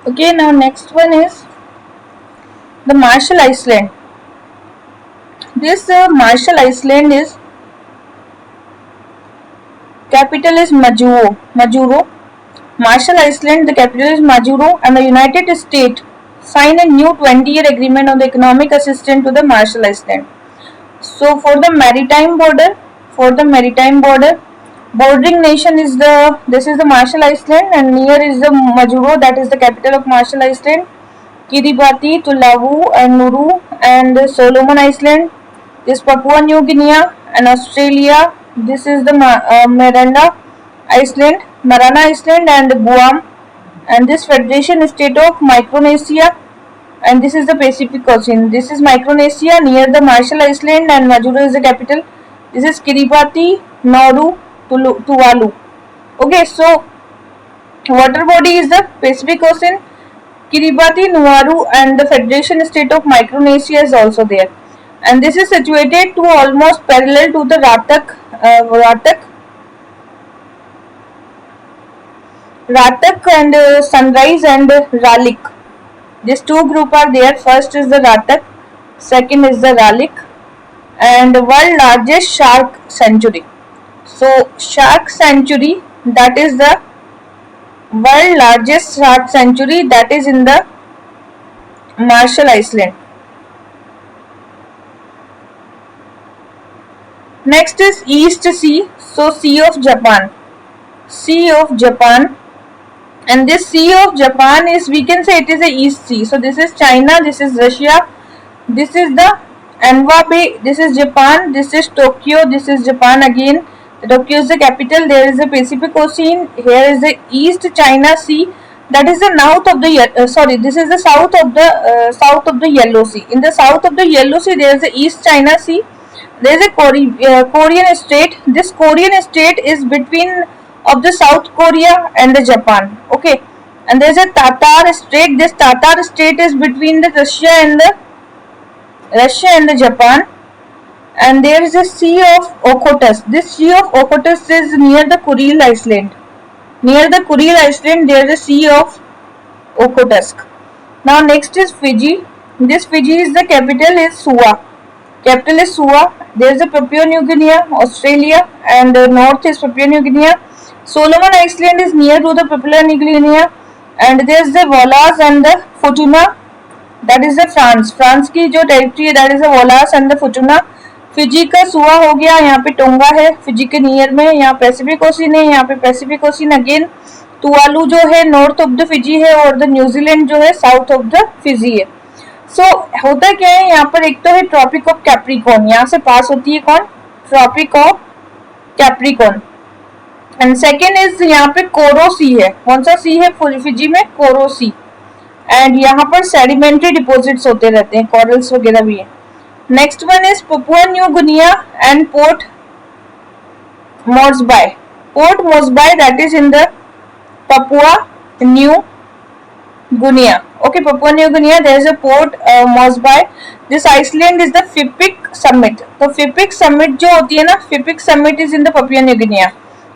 Okay, now next one is the Marshall Island. This Marshall Island is capital is Majuro. Majuro. Marshall Island, the capital is Majuro, and the United States signed a new 20-year agreement on the economic assistance to the Marshall Island. So for the maritime border, bordering nation is this is the Marshall Island, and near is the Majuro, that is the capital of Marshall Island. Kiribati, Tuvalu, and Nauru, and Solomon Island. This Papua New Guinea and Australia. This is the Marana Island, and Guam. And this Federation State of Micronesia, and this is the Pacific Ocean. This is Micronesia near the Marshall Island, and Majuro is the capital. This is Kiribati, Nauru, Tuvalu. Okay, so water body is the Pacific Ocean, Kiribati, Nauru, and the Federation State of Micronesia is also there. And this is situated to almost parallel to the Ratak and Sunrise and Ralik. These two group are there. First is the Ratak, second is the Ralik, and world largest shark sanctuary. So shark sanctuary, that is the world largest shark sanctuary, that is in the Marshall Island. Next is East Sea. So Sea of Japan. Sea of Japan. And this Sea of Japan is, we can say it is a East Sea. So this is China, this is Russia, this is the Anwa Bay, this is Japan, this is Tokyo, this is Japan again. Tokyo is the capital. There is the Pacific Ocean. Here is the East China Sea. That is the north of the this is the south of the Yellow Sea. In the south of the Yellow Sea, there is the East China Sea. There is a Korean Strait. This Korean Strait is between of the South Korea and the Japan. Okay, and there is a Tatar Strait. This Tatar Strait is between the Russia and the Japan. And there is a Sea of Okhotsk. This Sea of Okhotsk is near the Kuril Island. Near the Kuril Island, there is a Sea of Okhotsk. Now next is Fiji. This Fiji is the capital is Suva. Capital is Suva. There is a Papua New Guinea, Australia, and north is Papua New Guinea. Solomon Island is near to the Papua New Guinea, and there is the Wallis and the Futuna. That is the France. France की जो territory है, that is the Wallis and the Futuna. Fiji का सुआ हो गया, यहाँ पे टोंगा है Fiji के नियर में, यहाँ पैसिफिक ओशियन है, यहाँ पे पैसिफिक ओशियन अगेन. तुवालू जो है नॉर्थ ऑफ द फिजी है, और द न्यूजीलैंड जो है साउथ ऑफ द फिजी है. सो होता क्या है यहाँ पर, एक तो है ट्रॉपिक ऑफ कैप्रिकॉर्न, यहाँ से पास होती है कौन, tropic of Capricorn. And second is यहाँ पे कोरो सी है. कौन सा सी है फिजी में, कोरो सी. एंड यहाँ पर सेडिमेंट्री डिपोजिट्स होते रहते हैं, कॉरल्स वगैरह भी है. Next one is Papua New Guinea and Port Moresby. Port Moresby, that is in the Papua New Guinea. Okay, Papua New Guinea, there is a Port Moresby. This Iceland is the FIPIC Summit. तो FIPIC Summit जो होती है ना, FIPIC Summit is in the Papua New Guinea.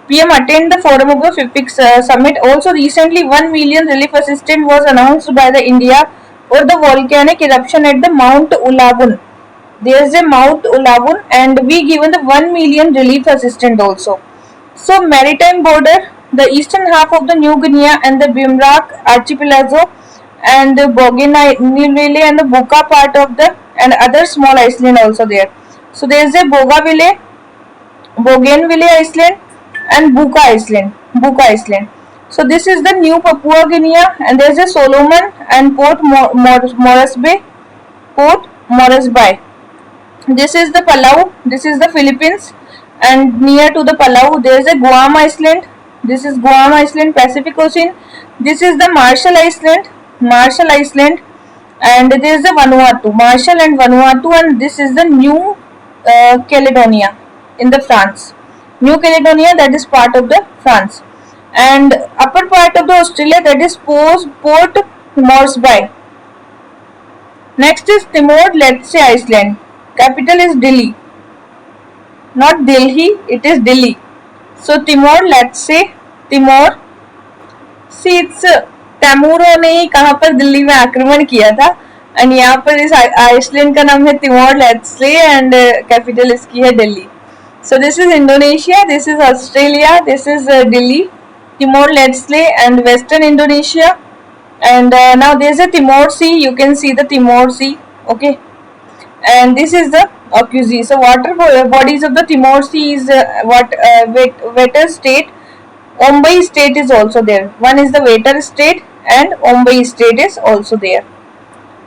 PM attended the forum of the FIPIC Summit. Also recently 1 million relief assistance was announced by the India for the volcanic eruption at the Mount Ulabun. There is a Mount Ulabun, and we given the 1 million relief assistance also. So maritime border, the eastern half of the New Guinea and the Bimrak archipelago, and the Bougainville and the Buka part of the, and other small island also there. So there is a Bougainville Island and Buka Island. So this is the new Papua Guinea, and there is a Solomon and Port Moresby. This is the Palau, this is the Philippines, and near to the Palau there is a Guam Island. This is Guam Island, Pacific Ocean. This is the Marshall Island, and there is the Vanuatu, Marshall and Vanuatu, and this is the New Caledonia in the France. New Caledonia, that is part of the France, and upper part of the Australia, that is Port Moresby. Next is Timor Leste Island. Capital is Dili. not Delhi, it is Delhi. So Timor, let's say Timor. See, it's तैमूरों ने ही कहाँ पर दिल्ली में आक्रमण किया था and यहाँ पर इस आइसलैंड का नाम है तिमोर लेस्टे एंड कैपिटल इसकी है Delhi. So this is Indonesia, this is Australia, this is Delhi, Timor Leste and Western Indonesia, and now there is a Timor Sea. You can see the Timor Sea, okay, and this is the Oku. So water bodies of the Timor Sea is Wetter State. Ombai State is also there. One is the Wetter State and Ombai State is also there.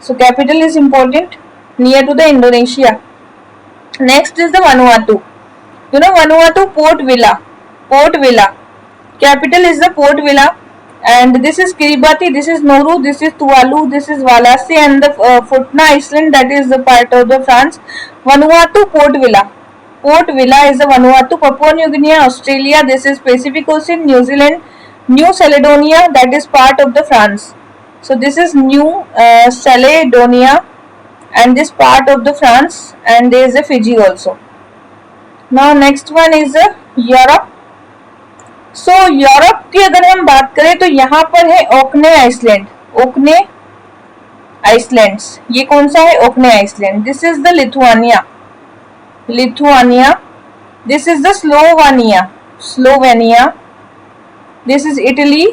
So capital is important, near to the Indonesia. Next is the Vanuatu. You know Vanuatu, Port Vila. Port Vila. Capital is the Port Vila. And this is Kiribati, this is Nauru, this is Tuvalu, this is Walase and the Futuna Island, that is the part of the France. Vanuatu, Port Vila. Port Vila is the Vanuatu. Papua New Guinea, Australia, this is Pacific Ocean. New Zealand, New Caledonia, that is part of the France. So this is New Caledonia and this part of the France, and there is a Fiji also. Now next one is Europe. So Europe की अगर हम बात करें तो यहाँ पर है Orkney Iceland. ओकने islands, ये कौन सा है? Orkney island. This is the Lithuania. Lithuania. This is the Slovenia. Slovenia. This is Italy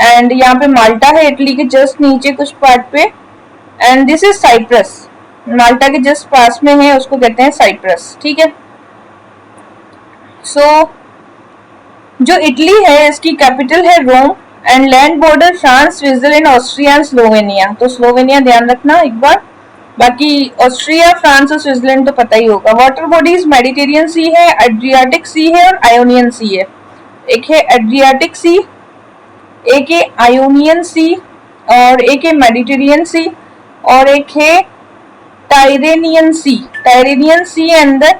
and यहाँ पे माल्टा है इटली के जस्ट नीचे कुछ पार्ट पे, एंड दिस इज साइप्रस. माल्टा के जस्ट पास में है, उसको कहते हैं साइप्रस. ठीक है. सो जो इटली है इसकी कैपिटल है Rome and land border France, Switzerland, Austria and Slovenia. तो स्लोवेनिया ध्यान रखना एक बार, बाकी ऑस्ट्रिया, फ्रांस और स्विट्जरलैंड तो पता ही होगा. वाटर बॉडीज मेडिटेरियन सी है, एड्रियाटिक सी है और आयोनियन सी है. एक है एड्रियाटिक सी, एक है आयोनियन सी और एक है मेडिटेरियन सी और एक है Tyrrhenian sea. Tyrrhenian sea and the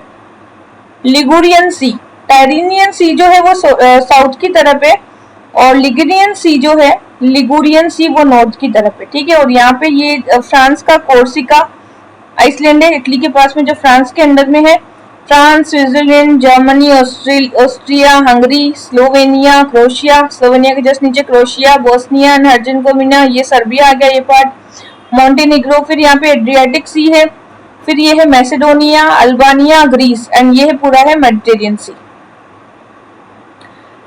Ligurian sea. Tyrrhenian sea जो है वो साउथ की तरफ है और लिगुरियन सी जो है, लिगुरियन सी वो नॉर्थ की तरफ है. ठीक है. और यहाँ पे ये फ्रांस का कोर्सिका आइसलैंड है इटली के पास में, जो फ्रांस के अंडर में है. France, Switzerland, Germany, Austria, Hungary, Slovenia, crochet. Slovenia के जस्ट नीचे क्रोशिया, बोस्निया एंड हर्जेगोविना, ये सर्बिया आ गया ये पार्ट. मॉन्टेनिग्रो. फिर यहाँ पे एड्रियाटिक सी है. फिर ये है मैसेडोनिया, अल्बानिया, ग्रीस एंड ये है पूरा है मेडिटेरियन सी.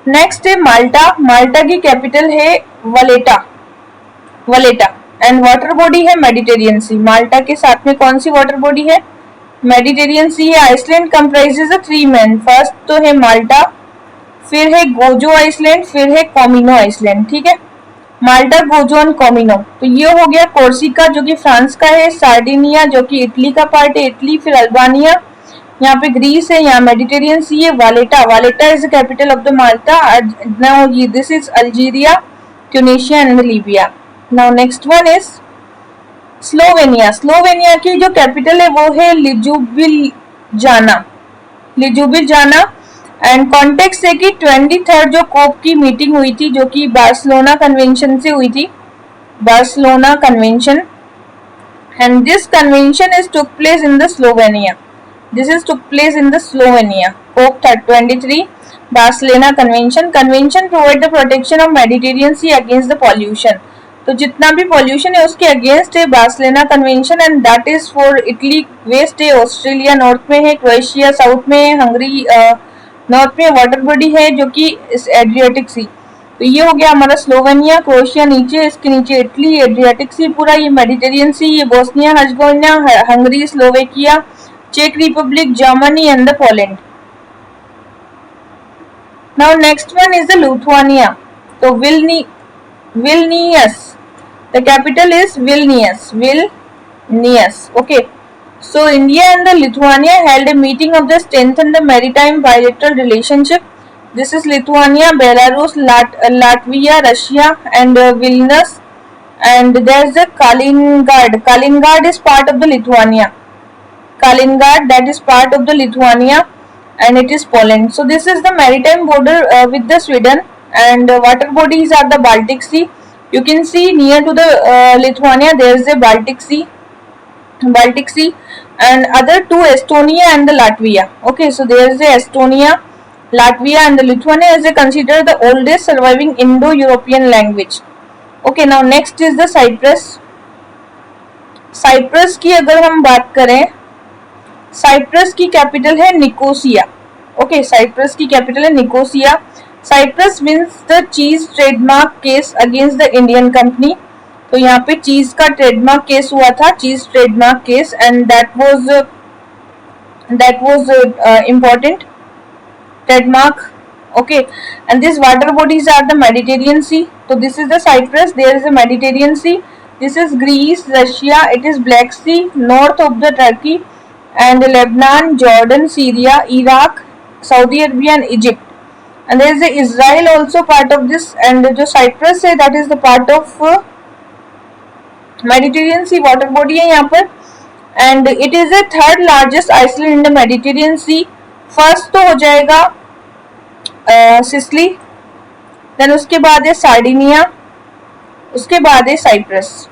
नेक्स्ट है माल्टा. माल्टा की कैपिटल है Valletta. Valletta and water body है मेडिटेरियन सी. माल्टा के साथ में कौन सी वाटर बॉडी है? मेडिटेरियन सी है. Island comprises 3 main. फर्स्ट तो है माल्टा, फिर है गोजो आइसलैंड, फिर है कॉमिनो आइसलैंड. ठीक है. माल्टा, गोजो एंड कॉमिनो. तो ये हो गया कोर्सिका जो कि फ्रांस का है, सार्डिनिया जो कि इटली का पार्ट है, इटली. फिर अल्बानिया, यहाँ पे ग्रीस है, यहाँ मेडिटेरियन सी है. वालेटा. वालेटा is the capital of the Malta. Now this is Algeria, Tunisia and Libya. Now next one is Slovenia. Slovenia की जो कैपिटल है वो है लिजुबिलजाना. लिजुबिलजाना. एंड कॉन्टेक्स्ट है कि 23rd जो कोप की मीटिंग हुई थी जो कि बार्सिलोना कन्वेंशन से हुई थी. Barcelona convention, and this convention is took place in the Slovenia. This is took place in the Slovenia. COP 23, Barcelona Convention. Convention provide the protection of Mediterranean Sea against the pollution. तो जितना भी pollution है उसके against है Barcelona Convention and that is for Italy west है, Australia north में है, Croatia south में है, Hungary north में वाटर बॉडी है जो कि इस एड्रियाटिक सी. तो ये हो गया हमारा स्लोवेनिया. क्रोएशिया नीचे, इसके नीचे इटली, एड्रियाटिक सी पूरा. ये मेडिटेरियन सी, ये Bosnia Herzegovina, Hungary, Slovakia, Czech Republic, Germany and the Poland. Now next one is the Lithuania. So Vilnius. The capital is Vilnius. Vilnius. Okay. So India and the Lithuania held a meeting of the strengthen the maritime bilateral relationship. This is Lithuania, Belarus, Latvia, Russia and Vilnius. And there is the Kaliningrad. Kaliningrad is part of the Lithuania. Kaliningrad, that is part of the Lithuania and it is Poland. So this is the maritime border with the Sweden and water bodies are the Baltic Sea. You can see near to the Lithuania there is a Baltic Sea. and other two, Estonia and the Latvia. Okay, so there is the Estonia, Latvia and the Lithuania is considered the oldest surviving Indo-European language. Okay, now next is the Cyprus. Cyprus की अगर हम बात करें, Cyprus की capital है Nicosia. Okay, Cyprus की capital है Nicosia. Cyprus wins the cheese trademark case against the Indian company. तो यहाँ पे चीज का ट्रेडमार्क केस हुआ था, चीज trademark case, and that was important trademark. Okay, and these water bodies are the Mediterranean Sea. So this is the Cyprus, there is the Mediterranean Sea. This is Greece, Russia, it is Black Sea, north of the Turkey, and Lebanon, Jordan, Syria, Iraq, Saudi Arabia and Egypt. And there is the Israel also part of this, and जो Cyprus है that is the part of Mediterranean Sea water body है यहाँ पर, and it is the third largest island in the Mediterranean Sea. First तो हो जाएगा Sicily, then उसके बाद है सार्डिनिया, उसके बाद है Cyprus.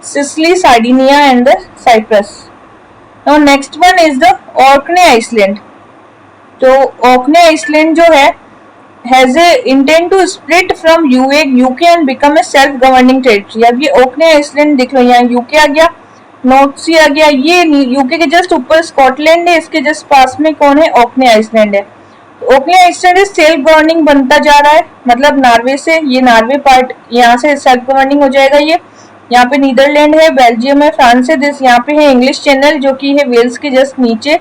Sicily, Sardinia and Cyprus. Now next one is the Orkney island. तो ऑर्कने आइसलैंड जो है has a intent to split from UK and become a self governing territory. अब ये ऑर्कने आइसलैंड देख लो, यहाँ यूके आ गया, नॉर्थ सी आ गया, ये यूके के जस्ट ऊपर स्कॉटलैंड है, इसके जस्ट पास में कौन है, ऑर्कने आइसलैंड है. ओकने आइसलैंड सेल्फ गवर्निंग बनता जा रहा है, मतलब नॉर्वे से, ये नॉर्वे पार्ट यहाँ से सेल्फ गवर्निंग हो जाएगा. ये यहाँ पे नीदरलैंड है, बेल्जियम है, फ्रांस है, दिस यहाँ पे है इंग्लिश चैनल जो कि है वेल्स के जस्ट नीचे.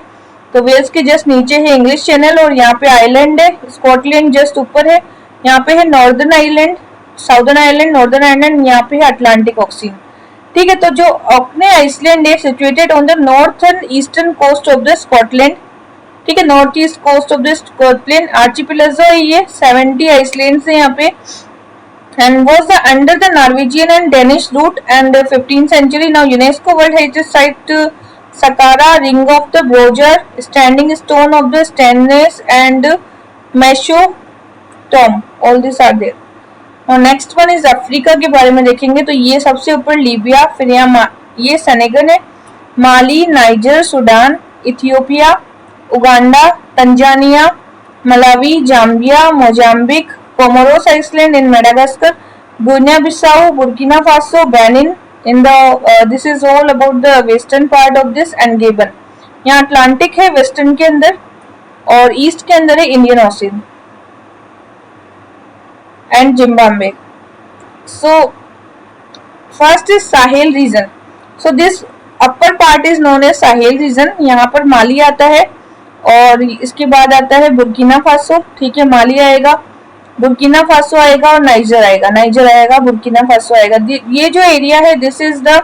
तो वेल्स के जस्ट नीचे है इंग्लिश चैनल, और यहाँ पे आइलैंड है, स्कॉटलैंड जस्ट ऊपर है. यहाँ पे है northern island, southern island, northern island, यहाँ पे है अटलांटिक ओशियन. ठीक है, तो जो ऑकने आइसलैंड है situated on the northern eastern coast of the Scotland. ठीक है, north east coast of the Scotland archipelago है ये, 70 आइसलैंड्स है यहाँ पे, and was the under the Norwegian and Danish rule and 15th century. Now UNESCO world heritage site Skara, ring of the Brodgar, standing stone of the stainless and मेशो टॉम, all this are there. और next one is Africa के बारे में देखेंगे, तो ये सबसे ऊपर लीबिया, फिर यहाँ ये सेनेगल है, Mali, Niger, Sudan, Ethiopia, Uganda, Tanzania, Malawi, Zambia, Mozambique, Comoros island in Madagascar, Guinea Bissau, Burkina Faso, Benin in the this is all about the western part of this, and Gabon. यहाँ Atlantic है western के अंदर, और east के अंदर है Indian ocean and Zimbabwe. So first is Sahel region. So this upper part is known as Sahel region. यहाँ पर माली आता है, और इसके बाद आता है बुर्किना फासो. ठीक है, माली आएगा, बुर्किना फासो आएगा, और नाइजर आएगा, बुर्किना फासो आएगा. ये जो एरिया है this is the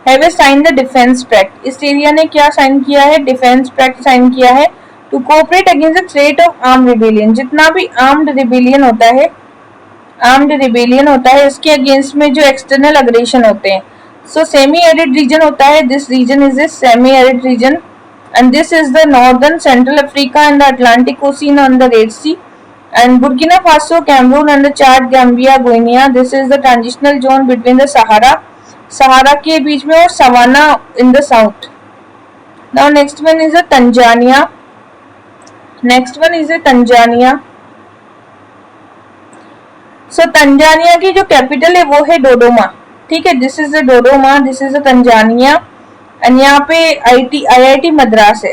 have a sign the defence pact. इस एरिया ने क्या साइन किया है, डिफेंस पैक्ट साइन किया है, to cooperate against the threat of armed rebellion. जितना भी आर्म्ड रिबेलियन होता है, इसके अगेंस्ट में जो एक्सटर्नल अग्रेशन होते हैं. सो सेमी एरिड रीजन होता है, this region is a semi arid region, and this is the northern central Africa and the Atlantic Ocean on the Red Sea, and Burkina Faso, Cameroon and the Chad, Gambia, Guinea, this is the transitional zone between the Sahara के बीच में, और savanna in the south. Now next one is Tanzania. So Tanzania की जो capital है वो है Dodoma. ठीक है, this is the डोडोमा, this is the Tanzania, and यहाँ पे IIT मद्रास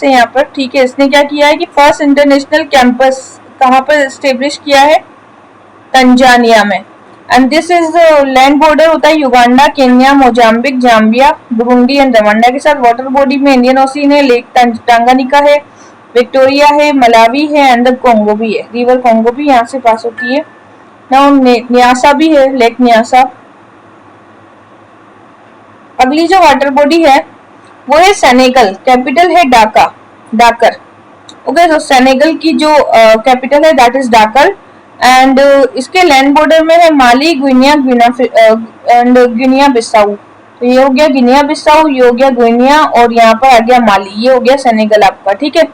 है यहाँ पर. ठीक है, इसने क्या किया है कि फर्स्ट इंटरनेशनल कैंपस कहाँ पर एस्टेब्लिश किया है, तंजानिया में. And this is land border होता है Uganda, Kenya, Mozambique, Zambia, Burundi and Rwanda के साथ. वाटर बॉडी में इंडियन ओशियन है, लेक टांगानिका है, विक्टोरिया है, मलावी है, एंड कोंगो भी है, रिवर कोंगो भी यहाँ से पास होती है. नाउ न्यासा भी है, लेक न्यासा. अगली जो वाटर बॉडी है वो है सेनेगल, कैपिटल है डाकर. ओके, तो सेनेगल की जो कैपिटल है दैट इज डाकर, एंड इसके लैंड बॉर्डर में है माली, गिनिया बिसाऊ. तो ये हो गया गिनिया बिसाऊ, ये हो गया गुइनिया, और यहाँ पर आ गया माली, ये हो गया सेनेगल आपका. ठीक है,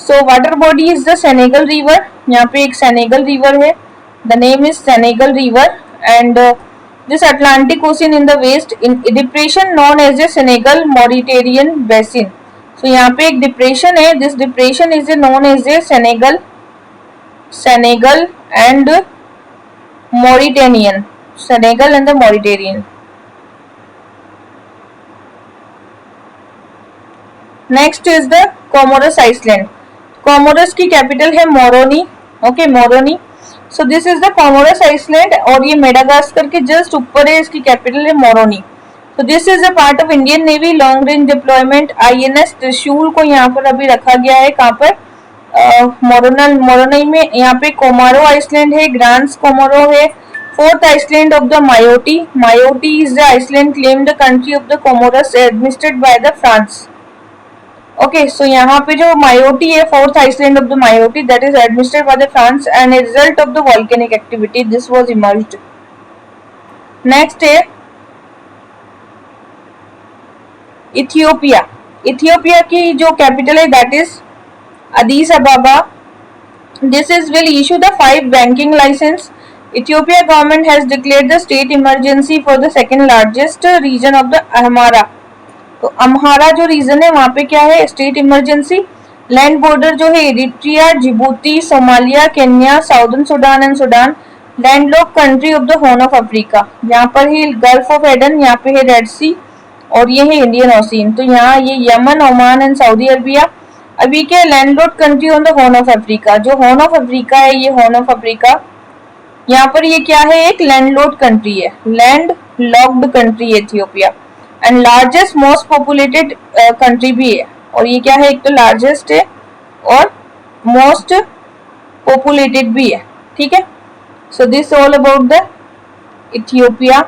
so water body is the Senegal river. यहाँ पे एक सेनेगल रिवर है, the name is Senegal river, and this Atlantic Ocean in the west in a depression known as the Senegal Mauritanian Basin. So यहाँ पे एक depression है, this depression is known as the Senegal and Mauritanian, Senegal and the Mauritanian. Next is the Comoros island. Comoros की capital है Moroni. Okay, Moroni. So this is the Comoros island और ये Madagascar के just ऊपर है, इसकी capital है Moroni. So this is a part of Indian navy long range deployment. INS त्रिशूल को यहाँ पर अभी रखा गया है. कहाँ पर? मोरोनी में. यहाँ पे कोमारो आइसलैंड है, ग्रांस कोमोरो है. Fourth island of the Mayotte. Mayotte is the island claim the country of the Comoros administered by the France. Okay, so यहाँ पे जो मायोटी है, fourth island of the Mayotte, that is administered by the France and a result of the volcanic activity this was emerged. Next है Ethiopia. Ethiopia की जो capital है that is Addis Ababa. This is will issue the 5 banking licence. Ethiopia government has declared the state emergency for the second largest region of the Amhara. तो अम्हारा जो reason है वहाँ पे क्या है? State emergency. लैंड बॉर्डर जो है Eritrea, Djibouti, Somalia, Kenya, southern Sudan and Sudan. Landlocked country of the horn of Africa. यहाँ पर है गल्फ ऑफ एडन, यहाँ पे है रेड सी और ये है इंडियन ओशियन. तो यहाँ ये Yemen, Oman and Saudi Arabia अभी के landlocked country on the horn of Africa. जो हॉर्न ऑफ अफ्रीका है, ये हॉर्न ऑफ अफ्रीका यहाँ पर ये क्या है? एक लैंडलॉक्ड कंट्री है, लैंड लॉक्ड कंट्री है Ethiopia. And largest most populated country भी है. और ये क्या है? एक तो लार्जेस्ट है और मोस्ट पॉपुलेटेड भी है. ठीक है. So this all about the Ethiopia.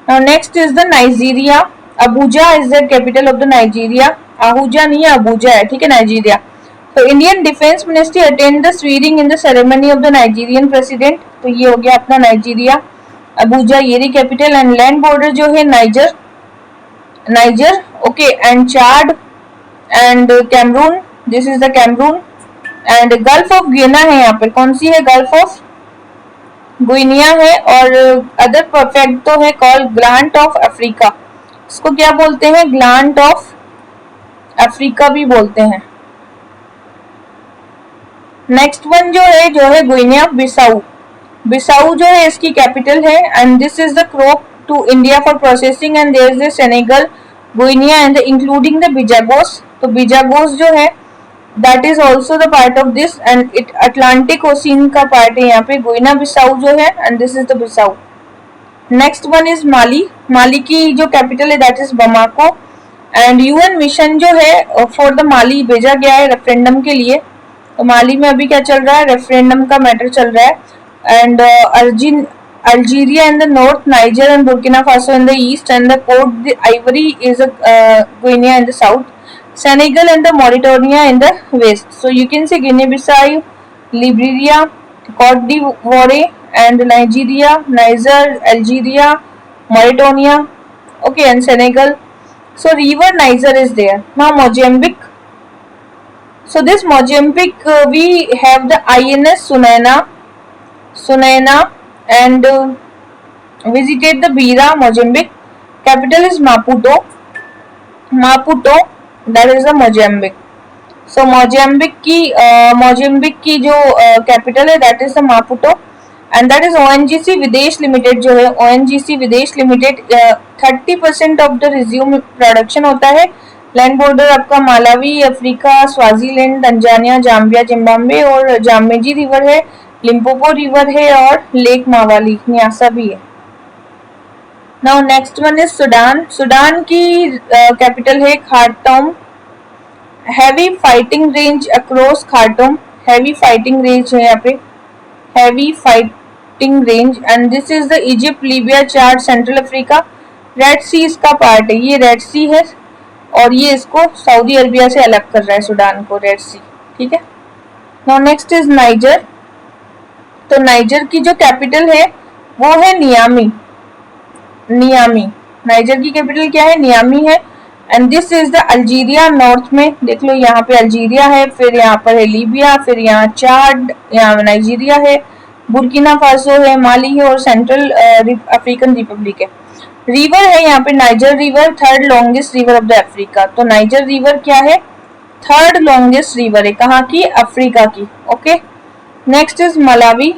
Now next is the Nigeria. Abuja is the capital of the Nigeria. Ahuja नहीं है, अबूजा है. ठीक है, नाइजीरिया. तो Indian defence ministry attend the swearing in the ceremony of the Nigerian president. तो ये हो गया अपना नाइजीरिया. अबूजा ये रही कैपिटल. एंड लैंड बॉर्डर जो है Niger, okay, and Chad and Cameroon. This is the Cameroon. And gulf of Guinea है यहाँ पर. कौन सी है? गल्फ ऑफ गुइनिया है. और अदर परफेक्ट तो है कॉल्ड ग्लांट ऑफ अफ्रीका. इसको क्या बोलते हैं? ग्लांट ऑफ अफ्रीका भी बोलते हैं. नेक्स्ट वन जो है गुइनिया बिसाऊ. बिसाऊ जो है इसकी कैपिटल है. And this is the crop to India for processing. And there is the Senegal, Guinea and including the Bijagos. तो बिजागोस जो है that is also the part of this and it Atlantic Ocean का part है यहाँ पे. Guinea Bissau जो है and this is the Bissau. Next one is Mali. Mali की जो कैपिटल है that is Bamako. And UN mission जो है फॉर द माली भेजा गया है रेफरेंडम के लिए. तो माली में अभी क्या चल रहा है? रेफरेंडम का मैटर चल रहा है. And Algeria in the north, Niger and Burkina Faso in the east and the Cote d'Ivoire is Guinea in the south. Senegal and the Mauritania in the west. So you can say Guinea Bissau, Liberia, Cote d'Ivoire and Nigeria, Niger, Algeria, Mauritania, okay, and Senegal. So river Niger is there. Now Mozambique. So this Mozambique we have the INS Sunaina and visited the Beira, Mozambique. Capital is Maputo, that is the Mozambique. So Mozambique की जो capital है that is the Maputo. And that is ONGC विदेश limited जो है. ONGC विदेश limited 30% of the resume production होता है. Land border आपका Malawi, Africa, Swaziland, Tanzania, Zambia, Zimbabwe और जामेजी रिवर है, लिम्पोपो रिवर है और लेक मावाली, न्यासा भी है. Now next one is Sudan. Sudan की कैपिटल है Khartoum. Heavy fighting range across Khartoum. Heavy fighting range है यहाँ पे, heavy fighting range. And this is the Egypt, Libya, Chad, Central Africa. Red Sea इसका part है. ये red सी है और ये इसको सऊदी अरबिया से अलग कर रहा है सूडान को, रेड सी. ठीक है. Now next is niger. तो नाइजर की जो कैपिटल है वो है नियामी. नाइजर की कैपिटल क्या है? नियामी है. And this is the Algeria north में. देख लो यहाँ पे अल्जीरिया है, फिर यहाँ पर है लीबिया, फिर यहाँ चाड, यहाँ नाइजीरिया है, बुर्किना फासो है, माली है और सेंट्रल अफ्रीकन रिपब्लिक है। रिवर है यहाँ पे niger river, third longest river of the Africa. तो नाइजर रिवर क्या है, थर्ड लॉन्गेस्ट रिवर है, कहाँ की, अफ्रीका की। Okay, next is Malawi.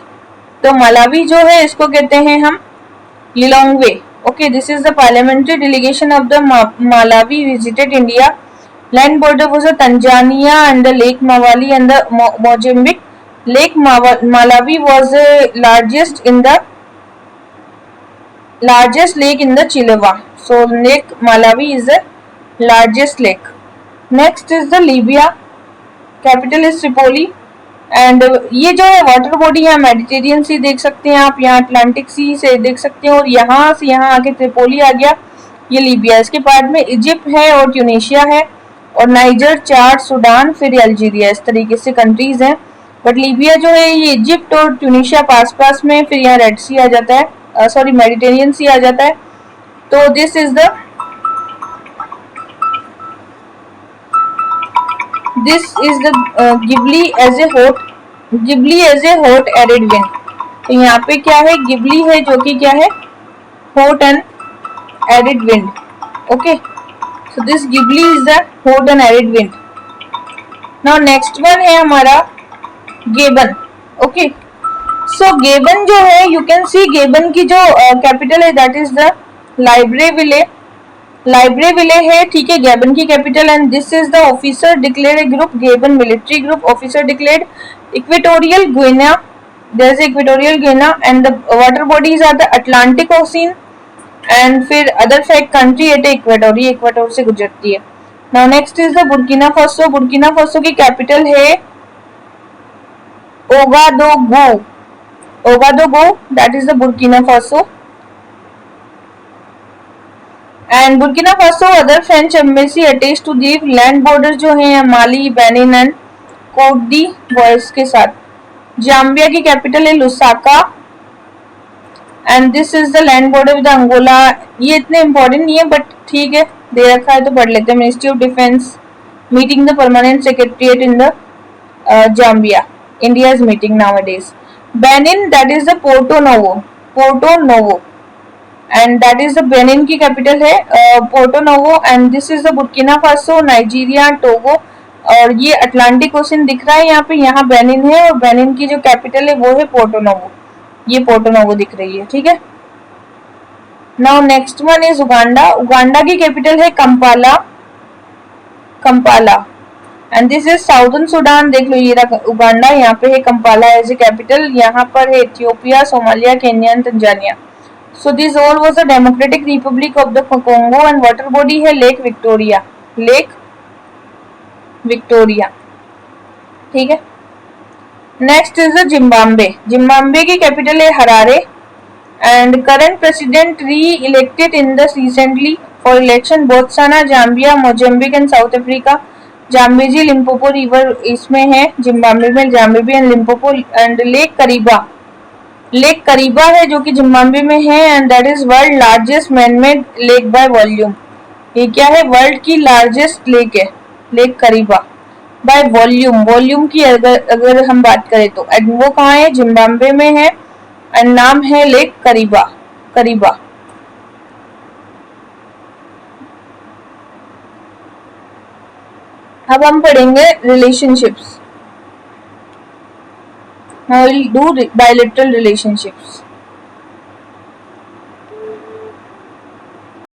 तो मलावी जो है इसको कहते हैं हम Lilongwe. Okay, this is the parliamentary delegation of the Malawi visited India. Land border was Tanzania and the Lake Mawali and the Mozambique. Lake Malawi was the largest lake in the Chilewa. So Lake Malawi is the largest lake. Next is the Libya. Capital is Tripoli. And ये जो है water body है Mediterranean सी देख सकते हैं आप, यहाँ Atlantic सी से देख सकते हैं, और यहाँ से यहाँ आके त्रिपोली आ गया, ये लीबिया। इसके बाद में इजिप्ट है और ट्यूनीशिया है और नाइजर, चाड, सूडान, फिर अल्जीरिया, इस तरीके से कंट्रीज हैं। बट लीबिया जो है ये इजिप्ट और ट्यूनीशिया पास पास में, फिर यहाँ रेड सी आ जाता है, सॉरी मेडिटेरियन सी आ जाता है। तो this is the ghibli as a hot arid wind. तो यहाँ पे क्या है, गिबली है जो कि क्या है, hot and arid wind. Okay, so this Ghibli is the hot and arid wind. Now next one है हमारा गेबन। ओके, सो गेबन जो है, यू कैन सी गेबन की जो कैपिटल है दैट इज द लाइब्रेविले है, ठीक है, गेबन की capital. And this is the officer declare group, Gabon military group officer declared. Equatorial Guinea, there is Equatorial Guinea and the water bodies are the Atlantic Ocean and फिर other fact country at Equator, ये Equator से गुजरती है। Now next is the Burkina Faso. Burkina Faso की capital है Ouagadougou, that is the Burkina Faso. And Burkina Faso other French embassy attach to the land border जो है Mali, Benin and Cote d'Ivoire के साथ। Zambia की capital है Lusaka and this is the land border with Angola. ये इतने important नहीं है बट ठीक है, दे रखा है तो पढ़ लेते हैं। Ministry of defence meeting the permanent secretariat in the Zambia, India is meeting nowadays. Benin that is the Porto Novo and that is the Benin की कैपिटल है Porto Novo. And this is the Burkina Faso, Nigeria, Togo, और ये Atlantic ocean दिख रहा है यहाँ पे, यहाँ बेनिन है और बेनिन की जो कैपिटल है वो है पोर्टो नोवो, ये पोर्टो नोवो दिख रही है, ठीक है। Now next one is Uganda. Uganda की कैपिटल है Kampala and this is southern Sudan. देख लो ये रहा उगांडा, यहाँ पे है कंपाला एज ए कैपिटल। यहाँ पर है Ethiopia, Somalia, Kenya and Tanzania. So this all was the Democratic Republic of the Congo and water body है लेक विक्टोरिया, ठीक है। नेक्स्ट इज द जिम्बाब्वे की कैपिटल है हरारे एंड करंट प्रेसिडेंट री elected in the recently for election Botswana, Zambia, Mozambique and south Africa. Zambezi, Limpopo river इसमें है Zimbabwe में, जाम्बेबी and Limpopo. And lake करीबा है जो कि जिम्बाब्वे में है and that is world largest manmade lake by volume. ये क्या है, वर्ल्ड की लार्जेस्ट लेक है लेक करीबा बाय वॉल्यूम की अगर हम बात करें तो। एंड वो कहाँ है, जिम्बाब्वे में है एंड नाम है लेक करीबा। अब हम पढ़ेंगे relationships. Now we'll do bilateral relationships.